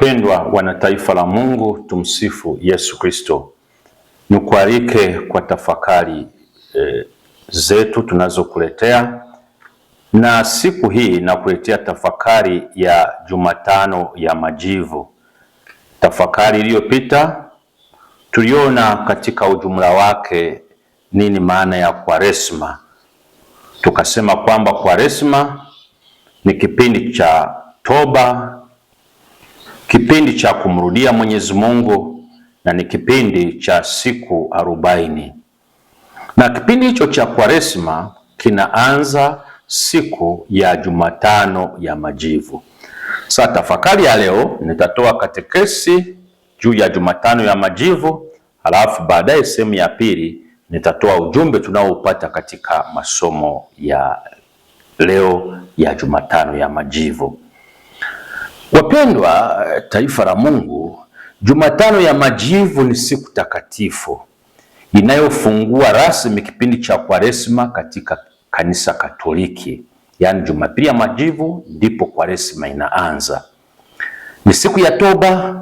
Wapendwa wana taifa la Mungu, tumsifu Yesu Kristo. Nikualike kwa tafakari zetu tunazokuletea, na siku hii nakuletea tafakari ya Jumatano ya Majivu. Tafakari iliyopita tuliona katika ujumla wake nini maana ya Kwaresma. Tukasema kwamba Kwaresma ni kipindi cha toba, kipindi cha kumrudia Mwenyezi Mungu, na ni kipindi cha siku 40. Na kipindi hicho cha Kwaresma kinaanza siku ya Jumatano ya Majivu. Sasa tafakari ya leo nitatoa katekesi juu ya Jumatano ya Majivu, halafu baadaye sehemu ya pili nitatoa ujumbe tunaoupata katika masomo ya leo ya Jumatano ya Majivu. Wapendwa taifa la Mungu, Jumatano ya Majivu ni siku takatifu inayofungua rasmi kipindi cha Kwaresma katika Kanisa Katoliki. Yaani Jumapili ya Majivu ndipo Kwaresma inaanza. Ni siku ya toba,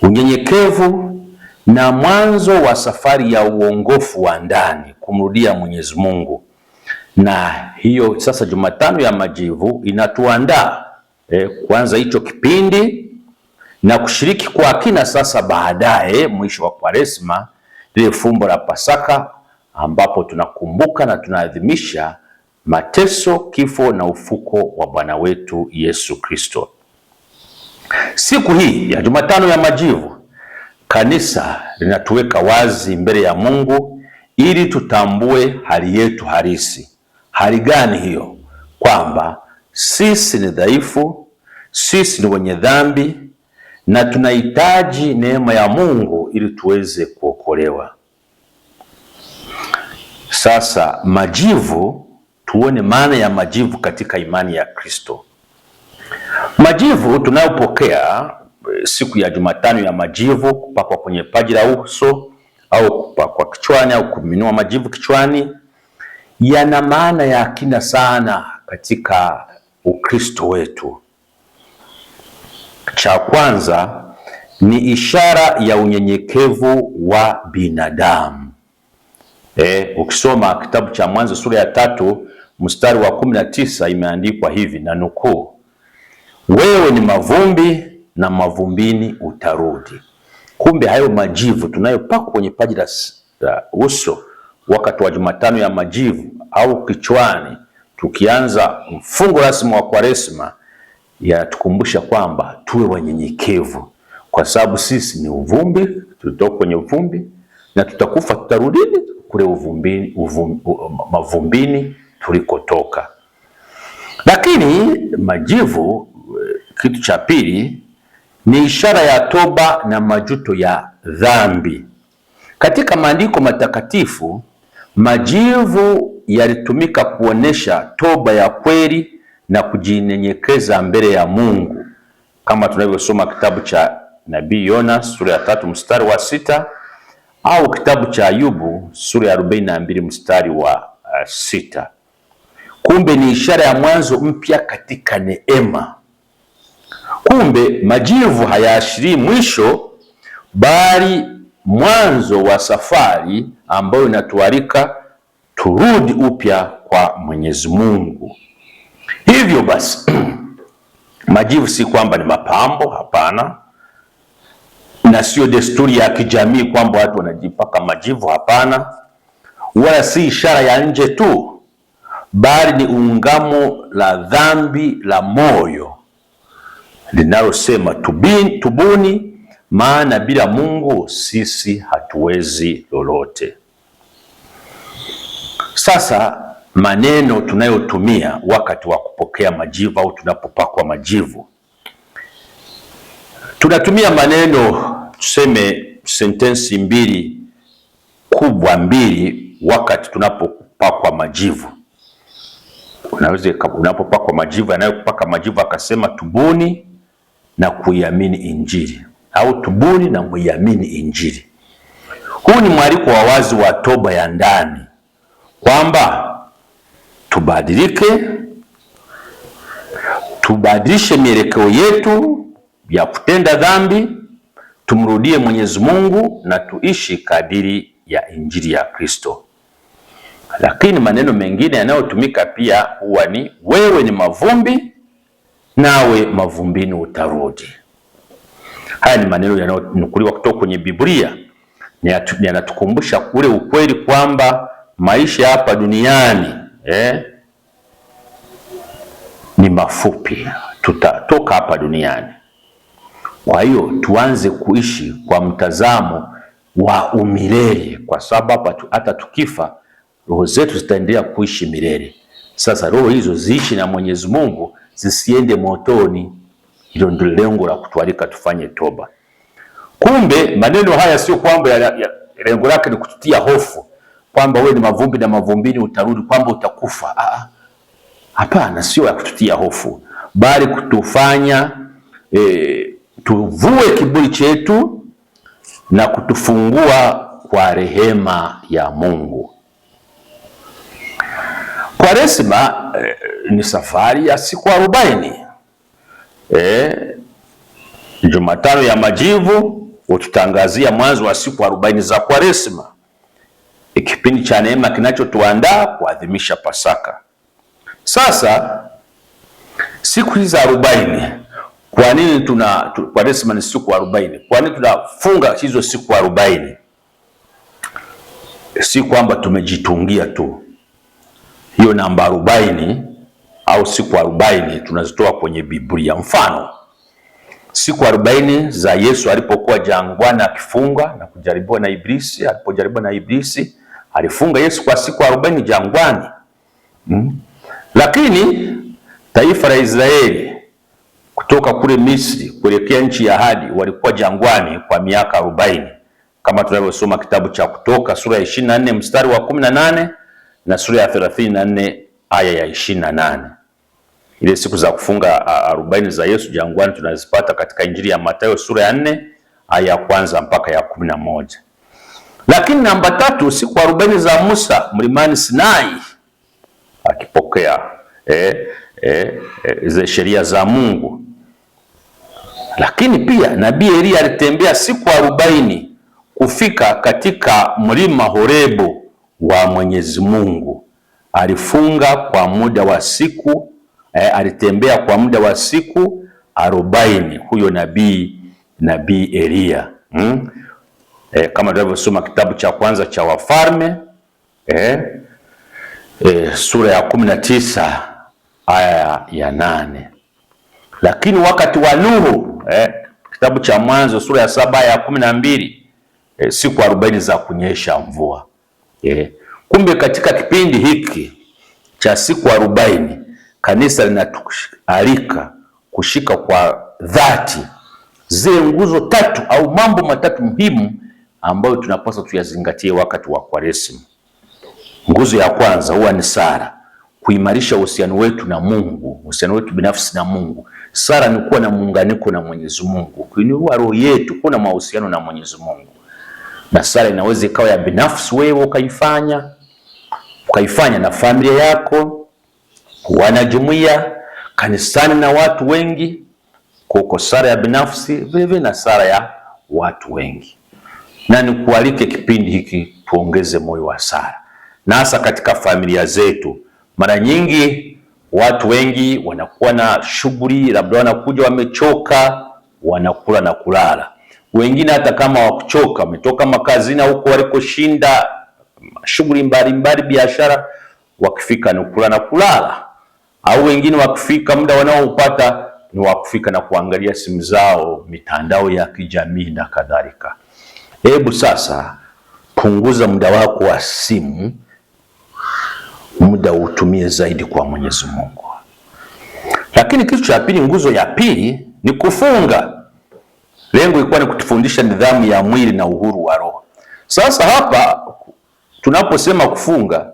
unyenyekevu na mwanzo wa safari ya uongofu wa ndani kumrudia Mwenyezi Mungu. Na hiyo sasa Jumatano ya Majivu inatuandaa kuanza hicho kipindi na kushiriki kwa kina sasa baadaye mwisho wa Kwaresma lile fumbo la Pasaka, ambapo tunakumbuka na tunaadhimisha mateso, kifo na ufuko wa Bwana wetu Yesu Kristo. Siku hii ya Jumatano ya Majivu, kanisa linatuweka wazi mbele ya Mungu ili tutambue hali yetu halisi. Hali gani hiyo? Kwamba sisi ni dhaifu, sisi ni wenye dhambi na tunahitaji neema ya Mungu ili tuweze kuokolewa. Sasa majivu, tuone maana ya majivu katika imani ya Kristo. Majivu tunayopokea siku ya Jumatano ya Majivu, kupakwa kwenye paji la uso au kupakwa kichwani au kuminua majivu kichwani, yana maana ya kina sana katika Ukristo wetu. Cha kwanza ni ishara ya unyenyekevu wa binadamu. Ukisoma kitabu cha Mwanzo sura ya 3 mstari wa 19 imeandikwa hivi, na nukuu: wewe ni mavumbi na mavumbini utarudi. Kumbe hayo majivu tunayopakwa kwenye paji la uso wakati wa Jumatano ya Majivu au kichwani tukianza mfungo rasmi wa Kwaresma yanatukumbusha kwamba tuwe wanyenyekevu, kwa sababu sisi ni uvumbi, tulitoka kwenye uvumbi na tutakufa, tutarudi kule mavumbini tulikotoka. Lakini majivu, kitu cha pili, ni ishara ya toba na majuto ya dhambi. Katika maandiko matakatifu, majivu yalitumika kuonesha toba ya kweli na kujinyenyekeza mbele ya Mungu, kama tunavyosoma kitabu cha Nabii Yona sura ya 3 mstari wa 6 au kitabu cha Ayubu sura ya 42 mstari wa 6. Kumbe ni ishara ya mwanzo mpya katika neema. Kumbe majivu hayaashirii mwisho, bali mwanzo wa safari ambayo inatualika turudi upya kwa Mwenyezi Mungu. Hivyo basi majivu si kwamba ni mapambo, hapana, na sio desturi ya kijamii kwamba watu wanajipaka majivu, hapana, wala si ishara ya nje tu, bali ni ungamo la dhambi la moyo linalosema tubuni, maana bila Mungu sisi hatuwezi lolote. Sasa maneno tunayotumia wakati wa kupokea majivu au tunapopakwa majivu, tunatumia maneno, tuseme sentensi mbili kubwa mbili wakati tunapopakwa majivu. Unaweza unapopakwa majivu, anayopaka majivu akasema tubuni na kuiamini Injili, au tubuni na kuiamini Injili. Huu ni mwaliko wa wazi wa toba ya ndani, kwamba tubadilike, tubadilishe mielekeo yetu ya kutenda dhambi, tumrudie Mwenyezi Mungu na tuishi kadiri ya Injili ya Kristo. Lakini maneno mengine yanayotumika pia huwa ni wewe ni mavumbi, nawe mavumbini utarudi. Haya ni maneno yanayonukuliwa kutoka kwenye Biblia, yanatukumbusha kule ukweli kwamba maisha hapa duniani ni mafupi, tutatoka hapa duniani. Kwa hiyo tuanze kuishi kwa mtazamo wa umilele, kwa sababu hata tukifa roho zetu zitaendelea kuishi milele. Sasa roho hizo ziishi na Mwenyezi Mungu, zisiende motoni. Hilo ndio lengo la kutualika tufanye toba. Kumbe maneno haya sio kwamba lengo lake ni kututia hofu kwamba wewe ni mavumbi na mavumbini utarudi, kwamba utakufa. Hapana, sio ya kututia hofu, bali kutufanya tuvue kiburi chetu na kutufungua kwa rehema ya Mungu. Kwaresima ni safari ya siku 40. Jumatano ya Majivu ututangazia mwanzo wa siku 40 za Kwaresima, kipindi cha neema kinachotuandaa kuadhimisha Pasaka. Sasa siku hizi za 40, kwa nini Kwaresima ni siku 40? Kwa nini tunafunga hizo siku 40? Si kwamba tumejitungia tu. Hiyo namba 40 au siku 40 tunazitoa kwenye Biblia. Mfano, siku 40 za Yesu alipokuwa jangwani akifunga na kujaribiwa na Ibilisi. Alipojaribiwa na Ibilisi, alifunga Yesu kwa siku 40 jangwani. Lakini taifa la Israeli kutoka kule Misri kuelekea nchi ya ahadi walikuwa jangwani kwa miaka 40, kama tunavyosoma kitabu cha Kutoka sura ya 24 mstari wa 18 na sura ya 34 aya ya 28. Ile siku za kufunga 40 za Yesu jangwani tunazipata katika Injili ya Mathayo sura ya 4 aya ya kwanza mpaka ya 11. Lakini namba 3, siku 40 za Musa mlimani Sinai akipokea zile sheria za Mungu. Lakini pia nabii Elia alitembea siku 40 kufika katika mlima Horebu wa Mwenyezi Mungu. Alifunga kwa muda wa siku alitembea kwa muda wa siku 40, huyo nabii Elia. Kama tunavyosoma kitabu cha kwanza cha Wafalme sura ya 19 aya ya 8. Lakini wakati wa Nuhu kitabu cha Mwanzo sura ya 7 aya ya 12, siku 40 za kunyesha mvua. Kumbe katika kipindi hiki cha siku 40 kanisa linatualika kushika kwa dhati zile nguzo 3 au mambo matatu muhimu ambayo tunapaswa tuyazingatie wakati wa Kwaresima. Nguzo ya kwanza huwa ni sala, kuimarisha uhusiano wetu na Mungu, uhusiano wetu binafsi na Mungu. Sala ni kuwa na muunganiko na Mwenyezi Mungu, kuinua roho yetu, kuwa na mahusiano na Mwenyezi Mungu. Na sala inaweza ikawa ya binafsi, wewe ukaifanya na familia yako, wanajumuiya, kanisani na watu wengi. Kuko sala ya binafsi vile na sala ya watu wengi. Na nikualike kipindi hiki tuongeze moyo wa sala, na hasa katika familia zetu. Mara nyingi watu wengi wanakuwa na shughuli, labda wanakuja wamechoka, wanakula na kulala. Wengine hata kama wakuchoka, wametoka makazini huko walikoshinda shughuli mbalimbali, biashara, wakifika ni kula na kulala. Au wengine wakifika muda wanaoupata ni wakufika na kuangalia simu zao, mitandao ya kijamii na kadhalika. Hebu sasa punguza muda wako wa simu, muda utumie zaidi kwa Mwenyezi Mungu. Lakini kitu cha pili, nguzo ya pili ni kufunga. Lengo ilikuwa ni kutufundisha nidhamu ya mwili na uhuru wa roho. Sasa hapa tunaposema kufunga,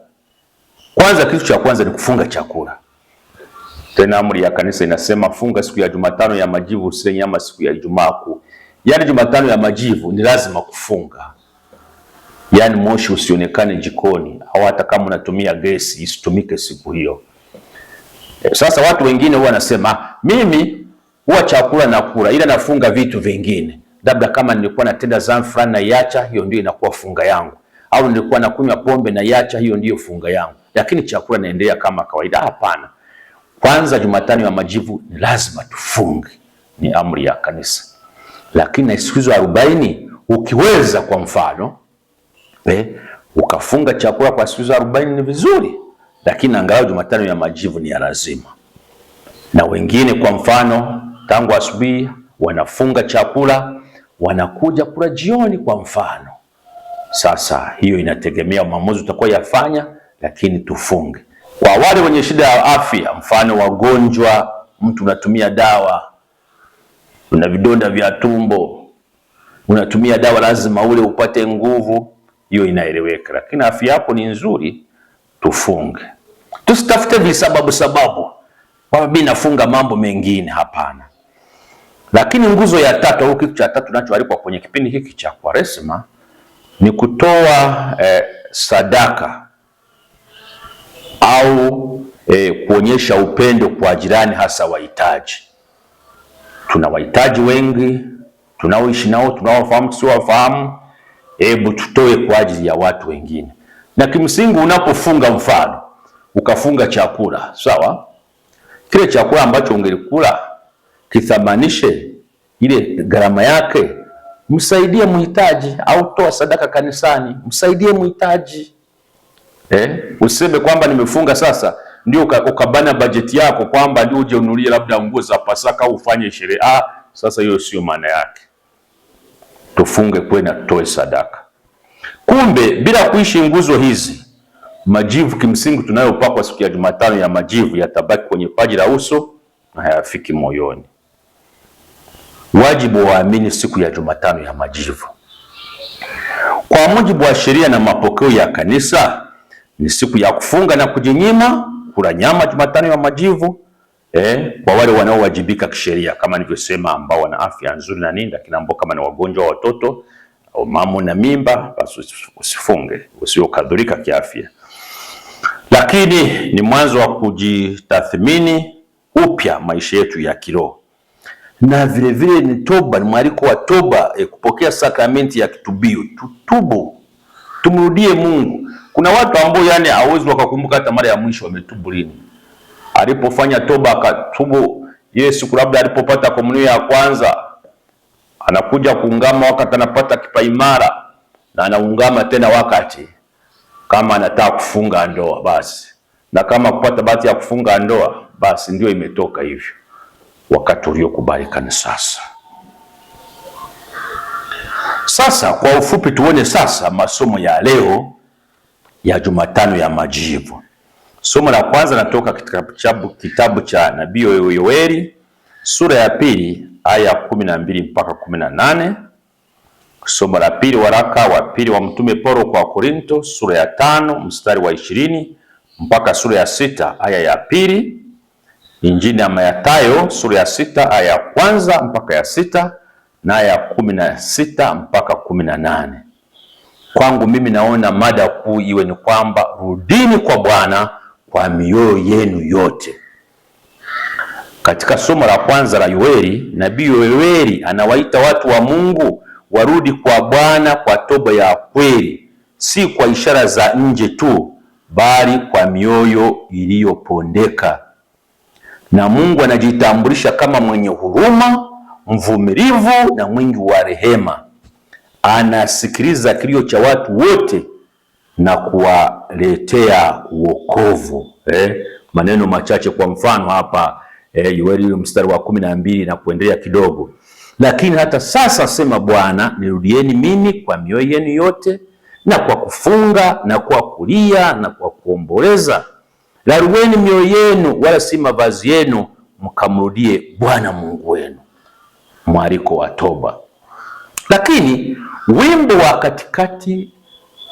kwanza kitu cha kwanza ni kufunga chakula. Tena amri ya kanisa inasema funga siku ya Jumatano ya Majivu, usile nyama siku ya Ijumaa Kuu. Yaani Jumatano ya Majivu ni lazima kufunga. Yaani moshi usionekane jikoni, au hata kama unatumia gesi isitumike siku hiyo. Sasa watu wengine huwa wanasema mimi huwa chakula nakula, ila nafunga vitu vingine. Labda kama nilikuwa natenda dhambi fulani na iacha, hiyo ndio inakuwa funga yangu. Au nilikuwa nakunywa pombe na iacha, hiyo ndio funga yangu. Lakini chakula naendelea kama kawaida. Hapana. Kwanza Jumatano ya Majivu ni lazima tufunge. Ni amri ya kanisa. Lakini na siku hizo 40 ukiweza, kwa mfano ukafunga chakula kwa siku hizo 40 ni vizuri. Lakini angalau Jumatano ya Majivu ni ya lazima. Na wengine kwa mfano tangu asubuhi wanafunga chakula, wanakuja kula jioni kwa mfano. Sasa hiyo inategemea maamuzi utakuwa yafanya, lakini tufunge. Kwa wale wenye shida ya afya, mfano wagonjwa, mtu unatumia dawa, una vidonda vya tumbo, unatumia dawa lazima ule upate nguvu, hiyo inaeleweka. Lakini afya yako ni nzuri, tufunge. Tusitafute visababu kwa mimi nafunga mambo mengine, hapana. Lakini nguzo ya tatu au kitu cha tatu tunachoalikwa kwenye kipindi hiki cha Kwaresma ni kutoa sadaka au kuonyesha upendo kwa jirani, hasa wahitaji. Tuna wahitaji wengi tunaoishi nao, tunaowafahamu, tusiowafahamu. Hebu tutoe kwa ajili ya watu wengine. Na kimsingi unapofunga, mfano ukafunga chakula, sawa, kile chakula ambacho ungelikula kithamanishe ile gharama yake, msaidie mhitaji, au toa sadaka kanisani, msaidie mhitaji. Useme kwamba nimefunga sasa ndio ukabana bajeti yako kwamba ndio uje ununulie labda nguo za Pasaka au ufanye sherehe. Sasa hiyo sio maana yake. Tufunge kweli na tutoe sadaka. Kumbe bila kuishi nguzo hizi, majivu kimsingi tunayopakwa siku ya Jumatano ya Majivu yatabaki kwenye paji la uso na hayafiki moyoni. Wajibu wa waamini siku ya Jumatano ya Majivu, kwa mujibu wa sheria na mapokeo ya kanisa, ni siku ya kufunga na kujinyima kula nyama Jumatano ya Majivu, kwa wale wanaowajibika kisheria kama nilivyosema, ambao wana afya nzuri na nini. Lakini ambao kama ni wagonjwa, watoto au mama na mimba, basi usifunge, usiokadhurika kiafya. Lakini ni mwanzo wa kujitathmini upya maisha yetu ya kiroho, na vile vile ni toba, ni mwaliko wa toba, kupokea sakramenti ya kitubio. Tutubu, tumrudie Mungu. Kuna watu ambao hawezi wakakumbuka hata mara ya mwisho wametubu lini. Alipofanya toba akatubu Yesu, labda alipopata komunio ya kwanza, anakuja kuungama wakati anapata kipaimara, na anaungama tena wakati kama anataka kufunga ndoa basi, na kama kupata bahati ya kufunga ndoa basi, ndio imetoka hivyo wakati uliokubalika ni sasa. Sasa kwa ufupi tuone sasa masomo ya leo ya Jumatano ya Majivu. Somo la kwanza natoka katika kitabu cha Nabii Yoeli sura ya 2 aya 12 mpaka 18. Somo la pili, waraka wa pili wa Mtume Paulo kwa Korinto sura ya 5 mstari wa 20 mpaka sura ya 6 aya ya 2. Injili ya Mathayo sura ya 6 aya ya kwanza mpaka ya 6 na aya ya 16 mpaka 18. Kwangu mimi naona mada kuu iwe ni kwamba rudini kwa Bwana kwa mioyo yenu yote. Katika somo la kwanza la Yoeli, Nabii Yoeli anawaita watu wa Mungu warudi kwa Bwana kwa toba ya kweli, si kwa ishara za nje tu, bali kwa mioyo iliyopondeka. Na Mungu anajitambulisha kama mwenye huruma, mvumilivu na mwingi wa rehema. Anasikiliza kilio cha watu wote na kuwaletea wokovu. Maneno machache, kwa mfano hapa Yoeli mstari wa 12 na kuendelea kidogo. Lakini hata sasa sema Bwana, nirudieni mimi kwa mioyo yenu yote, na kwa kufunga na kwa kulia na kwa kuomboleza. Larueni mioyo yenu wala si mavazi yenu, mkamrudie Bwana Mungu wenu. Mwaliko wa toba. Lakini wimbo wa katikati,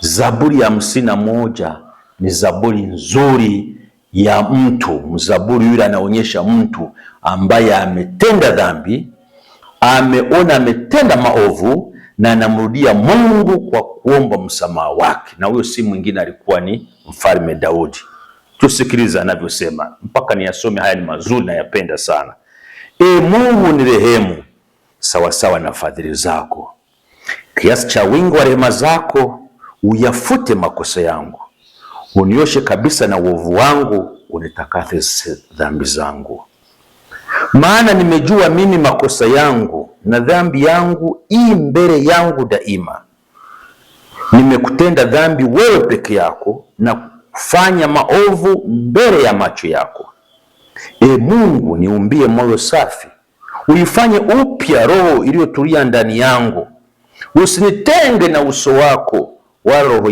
Zaburi ya 51, ni zaburi nzuri ya mtu. Mzaburi yule anaonyesha mtu ambaye ametenda dhambi, ameona ametenda maovu, na anamrudia Mungu kwa kuomba msamaha wake. Na huyo si mwingine, alikuwa ni Mfalme Daudi. Tusikiliza anavyosema, mpaka niyasome haya, ni mazuri na yapenda sana. Mungu nirehemu sawasawa na fadhili zako, kiasi cha wingi wa rehema zako uyafute makosa yangu, unioshe kabisa na uovu wangu, unitakase dhambi zangu. Maana nimejua mimi makosa yangu, na dhambi yangu ii mbele yangu daima. Nimekutenda dhambi wewe peke yako, na kufanya maovu mbele ya macho yako. Mungu niumbie moyo safi, uifanye upya roho iliyotulia ndani yangu. Usinitenge na uso wako, wala roho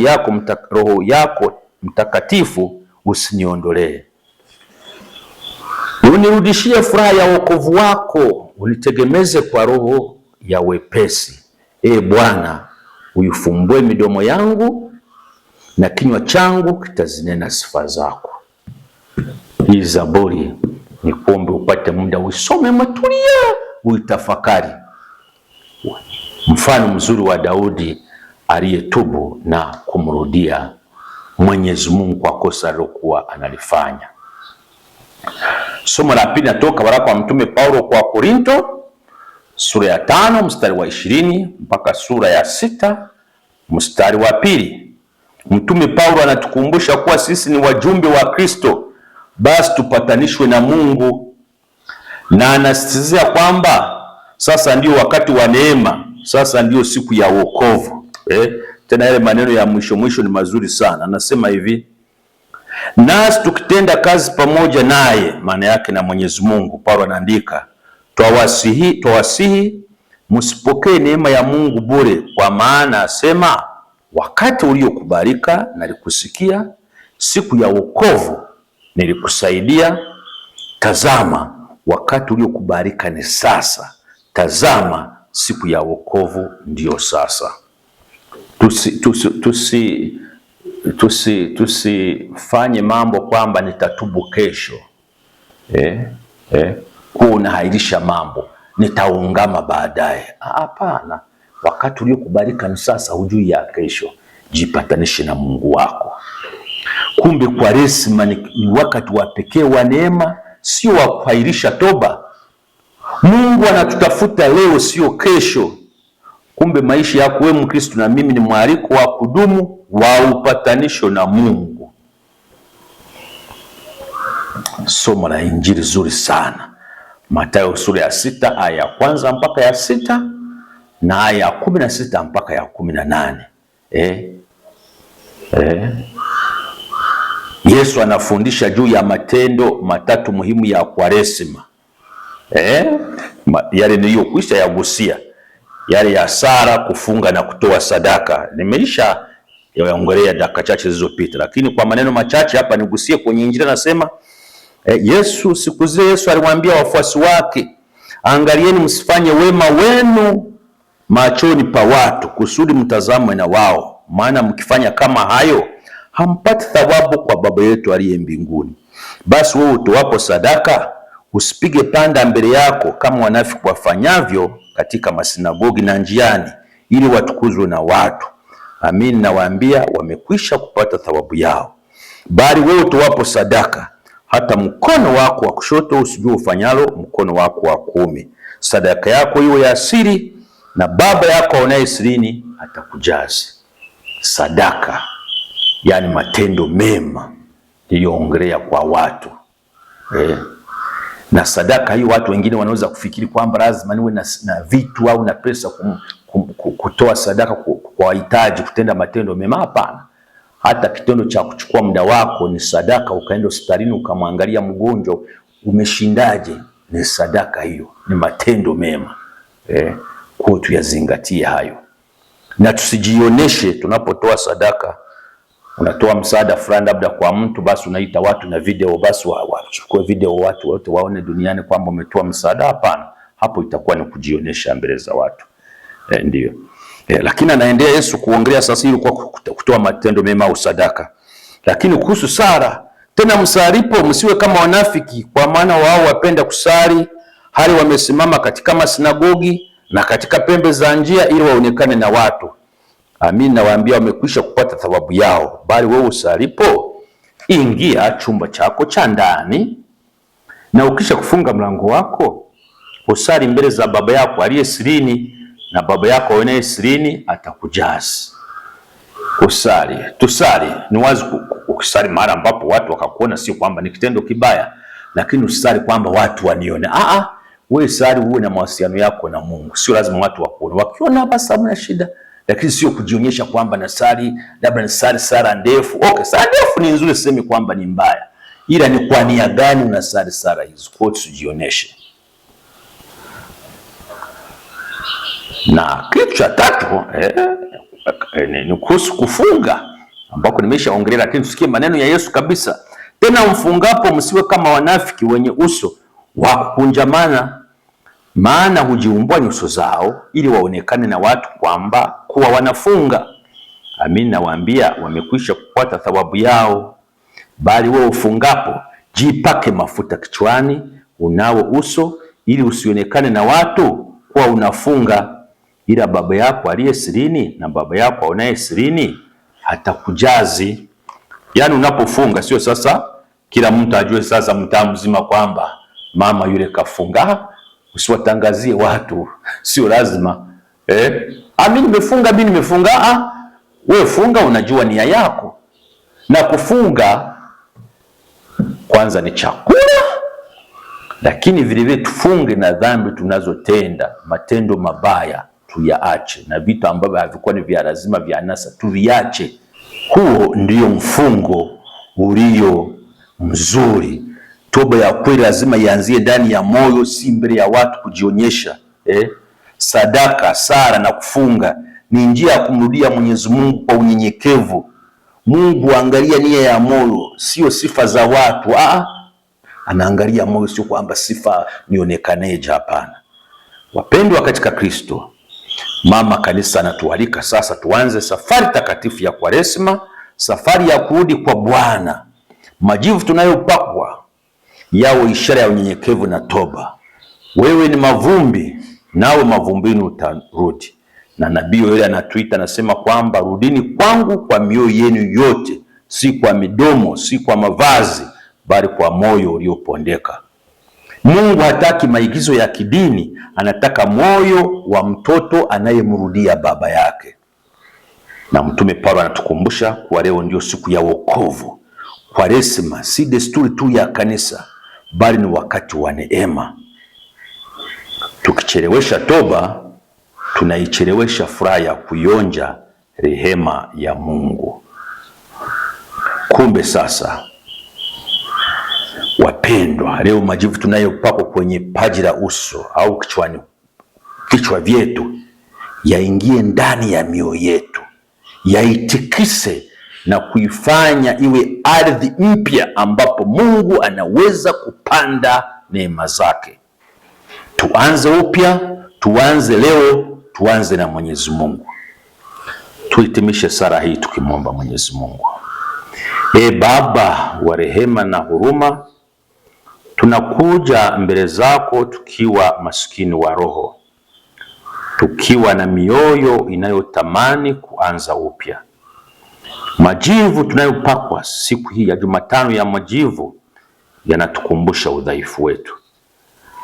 yako Mtakatifu usiniondolee. Unirudishie furaha ya wokovu wako, unitegemeze kwa roho ya wepesi. Bwana, uifumbue midomo yangu, na kinywa changu kitazinena sifa zako. Hii Zaburi ni kuombe upate muda uisome matulia, uitafakari. Mfano mzuri wa Daudi aliyetubu na kumrudia Mwenyezi Mungu kwa kosa alilokuwa analifanya. Somo la pili natoka waraka wa Mtume Paulo kwa Korinto, sura ya 5 mstari wa 20 mpaka sura ya 6 mstari wa 2. Mtume Paulo anatukumbusha kuwa sisi ni wajumbe wa Kristo, basi tupatanishwe na Mungu, na anasisitiza kwamba sasa ndio wakati wa neema, sasa ndio siku ya wokovu. Tena yale maneno ya mwisho ni mazuri sana. Anasema hivi: nasi tukitenda kazi pamoja naye, maana yake na Mwenyezi Mungu. Paulo anaandika, twawasihi msipokee neema ya Mungu bure, kwa maana asema, wakati uliokubalika nalikusikia, siku ya wokovu nilikusaidia. Tazama, wakati uliokubalika ni sasa, tazama, siku ya wokovu ndiyo sasa. Tusifanye mambo kwamba nitatubu kesho, kuwa unahairisha mambo, nitaungama baadaye. Hapana, wakati uliokubalika ni sasa, hujui ya kesho. Jipatanishe na Mungu wako. Kumbe Kwaresima ni wakati wa pekee wa neema, sio wa kuhairisha toba. Mungu anatutafuta leo, sio kesho. Kumbe maisha yako wewe Mkristo na mimi ni mwaliko wa kudumu wa upatanisho na Mungu. Somo la Injili zuri sana, Mathayo sura ya 6 aya ya 1 mpaka ya 6 na aya ya 16 mpaka ya 18. Yesu anafundisha juu ya matendo matatu muhimu ya Kwaresima. Yale niliyokwisha yagusia, yale ya sala, kufunga na kutoa sadaka, nimeisha yaongelea dakika chache zilizopita, lakini kwa maneno machache hapa nigusie kwenye Injili. Anasema siku zile Yesu aliwaambia wafuasi wake, angalieni msifanye wema wenu machoni pa watu, kusudi mtazamwe na wao, maana mkifanya kama hayo hampati thawabu kwa Baba yetu aliye mbinguni. Basi wewe utoapo sadaka, usipige panda mbele yako kama wanafiki wafanyavyo katika masinagogi na njiani, ili watukuzwe na watu. Amin, nawaambia, wamekwisha kupata thawabu yao. Bali wewe utoapo sadaka, hata mkono wako wa kushoto usijue ufanyalo mkono wako wa kuume. Sadaka yako iwe ya siri, na Baba yako aonaye sirini atakujazi. Sadaka, yani matendo mema niliyoongelea kwa watu. Na sadaka hiyo watu wengine wanaweza kufikiri kwamba lazima niwe na vitu au na pesa kutoa sadaka kwa wahitaji, kutenda matendo mema. Hapana. Hata kitendo cha kuchukua muda wako ni sadaka. Ukaenda hospitalini ukamwangalia mgonjwa, umeshindaje, ni sadaka hiyo, ni matendo mema. Kwa tuyazingatie hayo, na tusijioneshe tunapotoa sadaka. Unatoa msaada fulani labda kwa mtu, basi unaita watu na video, basi wachukue video watu wote waone duniani kwamba umetoa msaada. Hapana, hapo itakuwa ni kujionesha mbele za watu. Ndio. Lakini anaendelea Yesu kuongelea sasa hivi kwa kutoa matendo mema au sadaka. Lakini kuhusu sala, tena msalipo msiwe kama wanafiki, kwa maana wao wapenda kusali hali wamesimama katika masinagogi na katika pembe za njia, ili waonekane na watu. Amin, nawaambia, wamekwisha kupata thawabu yao. Bali wewe usalipo, ingia chumba chako cha ndani, na ukisha kufunga mlango wako, usali mbele za Baba yako aliye sirini, na Baba yako aonaye sirini atakujaza. Usali, tusali. Ni wazi ukisali mahali ambapo watu wakakuona, sio kwamba ni kitendo kibaya, lakini usali kwamba watu wanione. Wewe sali uwe na mawasiliano yako na Mungu. Sio lazima watu wakuone. Wakiona basi hamna shida, lakini sio kujionyesha kwamba nasali, labda nasali sala ndefu. Okay, sala ndefu ni nzuri, sisemi kwamba ni mbaya. Ila ni kwa nia gani unasali sala hizo? Kwa tusijionyeshe. Na kitu cha tatu ni kuhusu kufunga, ambako nimeshaongelea, lakini tusikie maneno ya Yesu kabisa. Tena mfungapo msiwe kama wanafiki wenye uso wa kukunjamana, maana hujiumbua nyuso zao ili waonekane na watu kwamba kuwa wanafunga. Amin, nawaambia wamekwisha kupata thawabu yao. Bali wewe ufungapo, jipake mafuta kichwani, unawe uso, ili usionekane na watu kuwa unafunga, ila Baba yako aliye sirini, na Baba yako aonaye sirini atakujazi. Yaani unapofunga sio sasa kila mtu ajue sasa mtaa mzima kwamba mama yule kafunga. Usiwatangazie watu, sio lazima. Mimi nimefunga. Wewe funga, unajua nia yako. Na kufunga kwanza ni chakula, lakini vile vile tufunge na dhambi tunazotenda, matendo mabaya tuyaache, na vitu ambavyo havikuwa ni vya lazima vya anasa tuviache. Huo ndio mfungo ulio mzuri. Toba ya kweli lazima ianzie ndani ya moyo, si mbele ya watu kujionyesha. Sadaka, sala na kufunga ni njia ya kumrudia Mwenyezi Mungu kwa unyenyekevu. Mungu angalia nia ya moyo, sio sifa za watu. Anaangalia moyo, sio kwamba sifa nionekaneje. Hapana. Wapendwa katika Kristo, Mama Kanisa anatualika sasa tuanze safari takatifu ya Kwaresma, safari ya kurudi kwa Bwana. Majivu tunayopakwa yawe ishara ya unyenyekevu na toba. Wewe ni mavumbi, nawe mavumbini utarudi. Na nabii yule anatuita, anasema kwamba rudini kwangu kwa mioyo yenu yote, si kwa midomo, si kwa mavazi, bali kwa moyo uliopondeka. Mungu hataki maigizo ya kidini, anataka moyo wa mtoto anayemrudia baba yake. Na Mtume Paulo anatukumbusha kwa leo ndio siku ya wokovu. Kwaresma si desturi tu ya kanisa, bali ni wakati wa neema. Tukichelewesha toba, tunaichelewesha furaha ya kuionja rehema ya Mungu. Kumbe sasa, wapendwa, leo majivu tunayopakwa kwenye paji la uso au kichwa vyetu yaingie ndani ya mioyo yetu, yaitikise na kuifanya iwe ardhi mpya ambapo Mungu anaweza kupanda neema zake. Tuanze upya, tuanze leo, tuanze na Mwenyezi Mungu. Tuhitimishe sala hii tukimwomba Mwenyezi Mungu. Baba wa rehema na huruma, tunakuja mbele zako tukiwa maskini wa roho, tukiwa na mioyo inayotamani kuanza upya. Majivu tunayopakwa siku hii ya Jumatano ya majivu yanatukumbusha udhaifu wetu,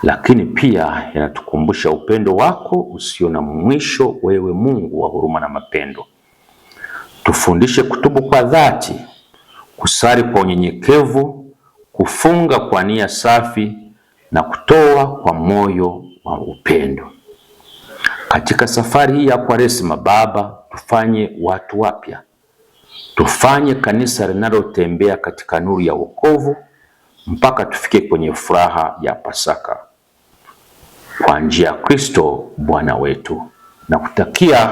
lakini pia yanatukumbusha upendo wako usio na mwisho, wewe Mungu wa huruma na mapendo. Tufundishe kutubu kwa dhati, kusali kwa unyenyekevu, kufunga kwa nia safi na kutoa kwa moyo wa upendo. Katika safari hii ya Kwaresma, Baba, tufanye watu wapya. Tufanye kanisa linalotembea katika nuru ya wokovu mpaka tufike kwenye furaha ya Pasaka. Kwa njia ya Kristo Bwana wetu. Na kutakia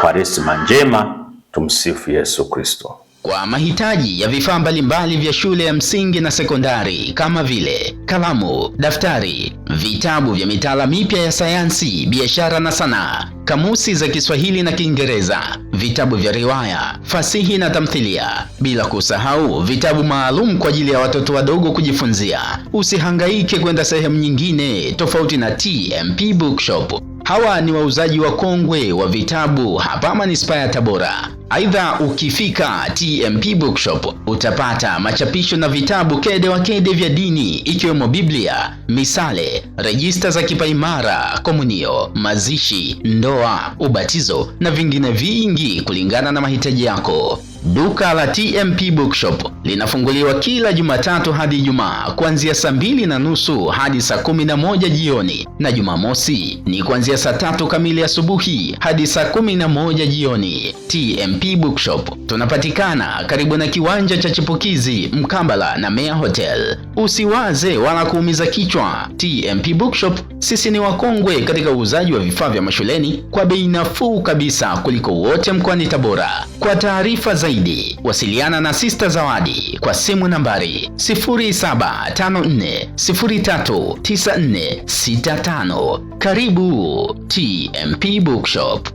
Kwaresma njema. Tumsifu Yesu Kristo. Kwa mahitaji ya vifaa mbalimbali vya shule ya msingi na sekondari kama vile kalamu, daftari, vitabu vya mitaala mipya ya sayansi, biashara na sanaa, kamusi za Kiswahili na Kiingereza, vitabu vya riwaya, fasihi na tamthilia, bila kusahau vitabu maalum kwa ajili ya watoto wadogo kujifunzia. Usihangaike kwenda sehemu nyingine tofauti na TMP Bookshop. Hawa ni wauzaji wakongwe wa vitabu hapa manispaa ya Tabora. Aidha, ukifika TMP Bookshop utapata machapisho na vitabu kede wa kede vya dini ikiwemo Biblia, misale, rejista za kipaimara, komunio, mazishi, ndoa, ubatizo na vingine vingi kulingana na mahitaji yako. Duka la TMP Bookshop linafunguliwa kila Jumatatu hadi Ijumaa kuanzia saa 2:30 hadi saa 11 jioni, na Jumamosi ni kuanzia saa 3 kamili asubuhi hadi saa 11 jioni. TMP Bookshop tunapatikana karibu na kiwanja cha Chipukizi mkabala na Mea Hotel. Usiwaze wala kuumiza kichwa. TMP Bookshop sisi ni wakongwe katika uuzaji wa vifaa vya mashuleni kwa bei nafuu kabisa kuliko wote mkoani Tabora. Kwa taarifa zaidi wasiliana na Sister Zawadi kwa simu nambari 0754039465. Karibu TMP Bookshop.